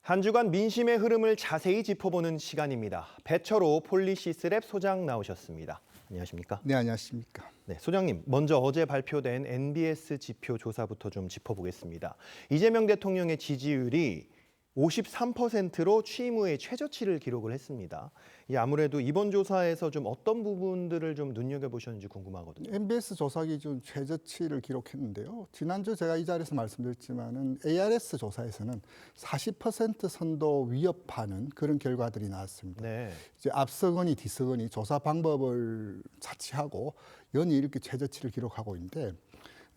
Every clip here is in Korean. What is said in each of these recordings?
한 주간 민심의 흐름을 자세히 짚어보는 시간입니다. 배철호 폴리시스랩 소장 나오셨습니다. 안녕하십니까? 네, 안녕하십니까. 네, 소장님, 먼저 어제 발표된 NBS 지표 조사부터 좀 짚어보겠습니다. 이재명 대통령의 지지율이 53%로 취임 후에 최저치를 기록을 했습니다. 아무래도 이번 조사에서 좀 어떤 부분들을 좀 눈여겨보셨는지 궁금하거든요. MBS 조사 기준 최저치를 기록했는데요. 지난주 제가 이 자리에서 말씀드렸지만은 ARS 조사에서는 40% 선도 위협하는 그런 결과들이 나왔습니다. 네. 이제 앞서거니 뒤서거니 조사 방법을 자취하고 연이 이렇게 최저치를 기록하고 있는데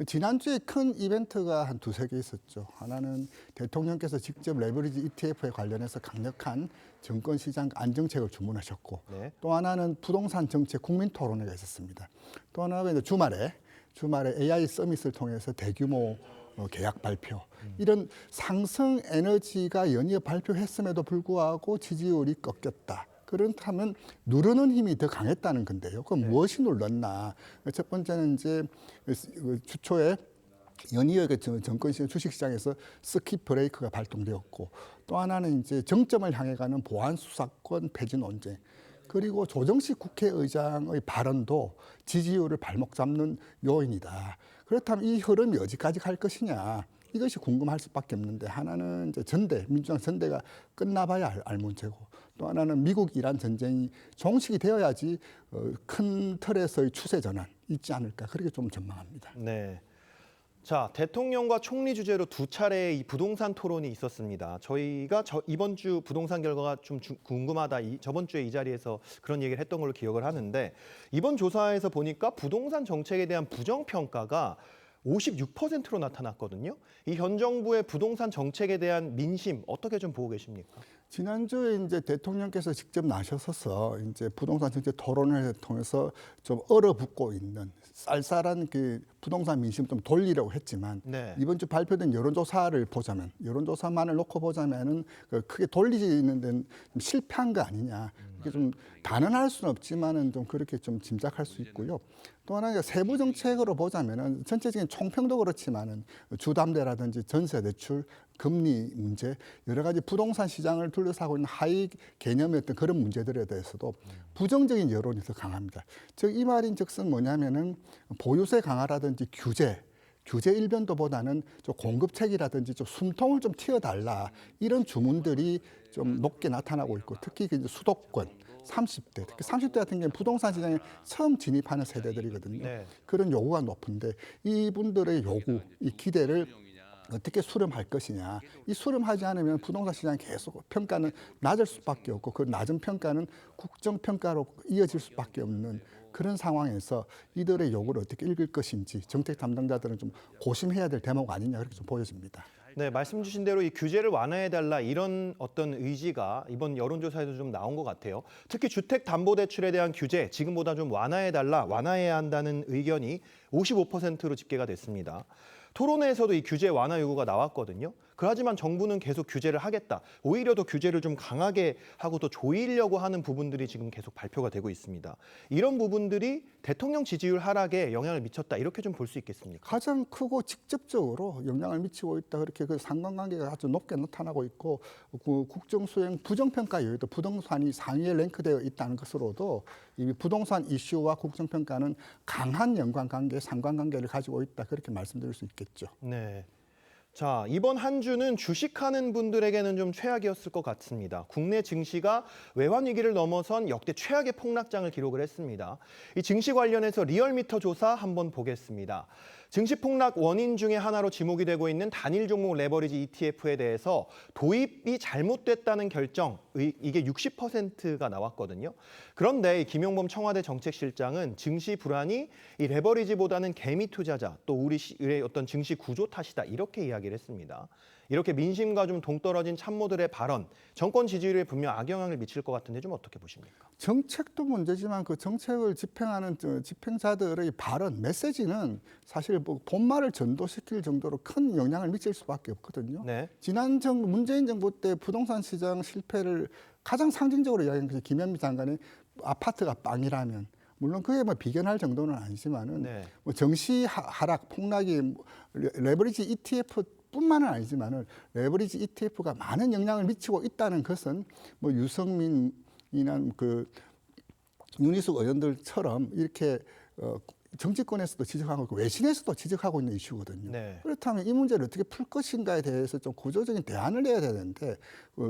지난주에 큰 이벤트가 한 두세 개 있었죠. 하나는 대통령께서 직접 레버리지 ETF에 관련해서 강력한 정권시장 안정책을 주문하셨고 네. 또 하나는 부동산 정책 국민 토론회가 있었습니다. 또 하나가 이제 주말에 AI 서밋을 통해서 대규모 계약 발표. 이런 상승 에너지가 연이어 발표했음에도 불구하고 지지율이 꺾였다. 그렇다면 누르는 힘이 더 강했다는 건데요. 그럼 무엇이 눌렀나? 첫 번째는 이제 주초에 연이어 정권시장 주식시장에서 스킵 브레이크가 발동되었고 또 하나는 이제 정점을 향해 가는 보안 수사권 폐지 논쟁. 그리고 조정식 국회의장의 발언도 지지율을 발목 잡는 요인이다. 그렇다면 이 흐름이 어디까지 갈 것이냐? 이것이 궁금할 수밖에 없는데 하나는 이제 민주당 전대가 끝나봐야 알 문제고 또 하나는 미국 이란 전쟁이 종식이 되어야지 큰 틀에서의 추세 전환 있지 않을까 그렇게 좀 전망합니다. 네. 자, 대통령과 총리 주재로 두 차례의 이 부동산 토론이 있었습니다. 저희가 이번 주 부동산 결과가 좀 궁금하다. 저번 주에 이 자리에서 그런 얘기를 했던 걸로 기억을 하는데 이번 조사에서 보니까 부동산 정책에 대한 부정평가가 56%로 나타났거든요. 이 현 정부의 부동산 정책에 대한 민심 어떻게 좀 보고 계십니까? 지난주에 이제 대통령께서 직접 나셔서 이제 부동산 정책 토론을 통해서 좀 얼어붙고 있는 쌀쌀한 그 부동산 민심 좀 돌리려고 했지만 네. 이번 주 발표된 여론조사를 보자면 여론조사만을 놓고 보자면은 크게 돌리는 데는 좀 실패한 거 아니냐. 이게 좀 단언할 수는 없지만은 좀 그렇게 좀 짐작할 수 있고요. 또 하나가 세부 정책으로 보자면은 전체적인 총평도 그렇지만은 주담대라든지 전세 대출, 금리 문제, 여러 가지 부동산 시장을 둘러싸고 있는 하위 개념의 어떤 그런 문제들에 대해서도 부정적인 여론이 더 강합니다. 즉 이 말인즉슨 뭐냐면은 보유세 강화라든지 규제 일변도보다는 좀 공급책이라든지 좀 숨통을 좀 틔워달라 이런 주문들이 좀 높게 나타나고 있고 특히 이제 수도권 30대 특히 30대 같은 경우는 부동산 시장에 처음 진입하는 세대들이거든요. 네. 그런 요구가 높은데 이분들의 요구, 이 기대를 어떻게 수렴할 것이냐. 이 수렴하지 않으면 부동산 시장이 계속 평가는 낮을 수밖에 없고 그 낮은 평가는 국정평가로 이어질 수밖에 없는 그런 상황에서 이들의 요구를 어떻게 읽을 것인지 정책 담당자들은 좀 고심해야 될 대목 아니냐 그렇게 좀 보여집니다. 네, 말씀 주신 대로 이 규제를 완화해달라 이런 어떤 의지가 이번 여론조사에도 좀 나온 것 같아요. 특히 주택담보대출에 대한 규제 지금보다 좀 완화해달라, 완화해야 한다는 의견이 55%로 집계가 됐습니다. 토론회에서도 이 규제 완화 요구가 나왔거든요. 하지만 정부는 계속 규제를 하겠다. 오히려 더 규제를 좀 강하게 하고 더 조이려고 하는 부분들이 지금 계속 발표가 되고 있습니다. 이런 부분들이 대통령 지지율 하락에 영향을 미쳤다. 이렇게 좀 볼 수 있겠습니까? 가장 크고 직접적으로 영향을 미치고 있다. 그렇게 그 상관관계가 아주 높게 나타나고 있고 그 국정수행 부정평가 여에도 부동산이 상위에 랭크되어 있다는 것으로도 이 부동산 이슈와 국정평가는 강한 연관관계, 상관관계를 가지고 있다. 그렇게 말씀드릴 수 있겠죠. 네. 자, 이번 한 주는 주식하는 분들에게는 좀 최악이었을 것 같습니다. 국내 증시가 외환 위기를 넘어선 역대 최악의 폭락장을 기록을 했습니다. 이 증시 관련해서 리얼미터 조사 한번 보겠습니다. 증시 폭락 원인 중에 하나로 지목이 되고 있는 단일 종목 레버리지 ETF에 대해서 도입이 잘못됐다는 결정, 이게 60%가 나왔거든요. 그런데 김용범 청와대 정책실장은 증시 불안이 이 레버리지보다는 개미 투자자 또 우리의 어떤 증시 구조 탓이다 이렇게 이야기를 했습니다. 이렇게 민심과 좀 동떨어진 참모들의 발언, 정권 지지율에 분명 악영향을 미칠 것 같은데 좀 어떻게 보십니까? 정책도 문제지만 그 정책을 집행하는 집행자들의 발언, 메시지는 사실 뭐 본말을 전도시킬 정도로 큰 영향을 미칠 수밖에 없거든요. 네. 지난 문재인 정부 때 부동산 시장 실패를 가장 상징적으로 이야기한 것이 김현미 장관의 아파트가 빵이라면 물론 그게 뭐 비견할 정도는 아니지만은 네. 뭐 정시 하락 폭락이 레버리지 ETF 뿐만은 아니지만은 레버리지 ETF가 많은 영향을 미치고 있다는 것은 뭐 유승민이나 그 윤희숙 의원들처럼 이렇게 정치권에서도 지적하고 있고 외신에서도 지적하고 있는 이슈거든요. 네. 그렇다면 이 문제를 어떻게 풀 것인가에 대해서 좀 구조적인 대안을 내야 되는데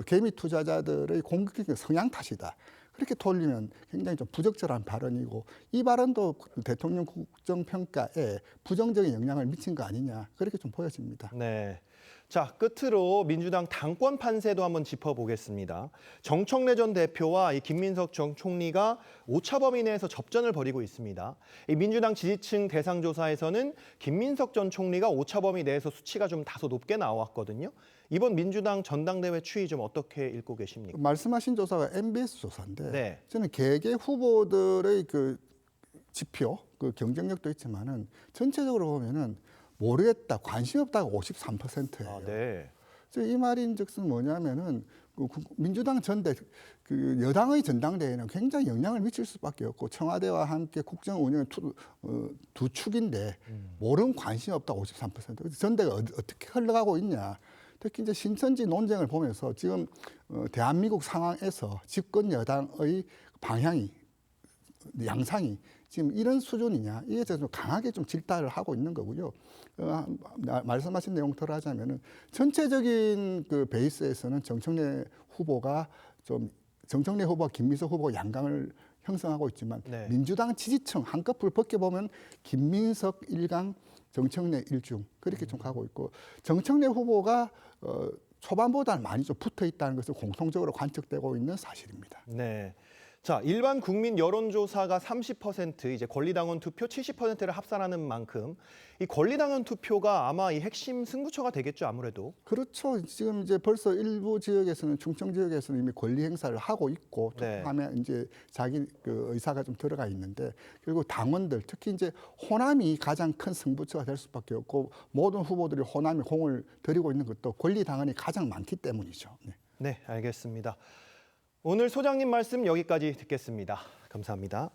개미 투자자들의 공격적인 성향 탓이다. 그렇게 돌리면 굉장히 좀 부적절한 발언이고 이 발언도 대통령 국정평가에 부정적인 영향을 미친 거 아니냐 그렇게 좀 보여집니다. 네. 자, 끝으로 민주당 당권 판세도 한번 짚어보겠습니다. 정청래 전 대표와 이 김민석 전 총리가 오차범위 내에서 접전을 벌이고 있습니다. 이 민주당 지지층 대상조사에서는 김민석 전 총리가 오차범위 내에서 수치가 좀 다소 높게 나왔거든요. 이번 민주당 전당대회 추이 좀 어떻게 읽고 계십니까? 말씀하신 조사가 MBS 조사인데 네. 저는 개개 후보들의 그 지표, 그 경쟁력도 있지만은 전체적으로 보면은 모르겠다, 관심 없다가 53%예요. 아, 네. 이 말인즉슨 뭐냐면은 민주당 그 여당의 전당대회는 굉장히 영향을 미칠 수밖에 없고 청와대와 함께 국정 운영 두 축인데 모름 관심 없다 53%. 전대가 어떻게 흘러가고 있냐. 특히 이제 신천지 논쟁을 보면서 지금 대한민국 상황에서 집권 여당의 방향이 양상이 지금 이런 수준이냐 이에 대해서 강하게 좀 질타를 하고 있는 거고요. 말씀하신 내용대로 하자면은 전체적인 그 베이스에서는 정청래 후보가 김민석 후보 양강을 형성하고 있지만 네. 민주당 지지층 한꺼풀 벗겨보면 김민석 1강, 정청래 1중 그렇게 좀 가고 있고 정청래 후보가 초반보다는 많이 좀 붙어 있다는 것을 공통적으로 관측되고 있는 사실입니다. 네. 자, 일반 국민 여론조사가 30%, 이제 권리당원 투표 70%를 합산하는 만큼 이 권리당원 투표가 아마 이 핵심 승부처가 되겠죠, 아무래도. 그렇죠. 지금 이제 벌써 일부 지역에서는 충청 지역에서는 이미 권리 행사를 하고 있고 네. 투표하면 이제 자기 그 의사가 좀 들어가 있는데 그리고 당원들 특히 이제 호남이 가장 큰 승부처가 될 수밖에 없고 모든 후보들이 호남에 공을 들이고 있는 것도 권리 당원이 가장 많기 때문이죠. 네. 네, 알겠습니다. 오늘 소장님 말씀 여기까지 듣겠습니다. 감사합니다.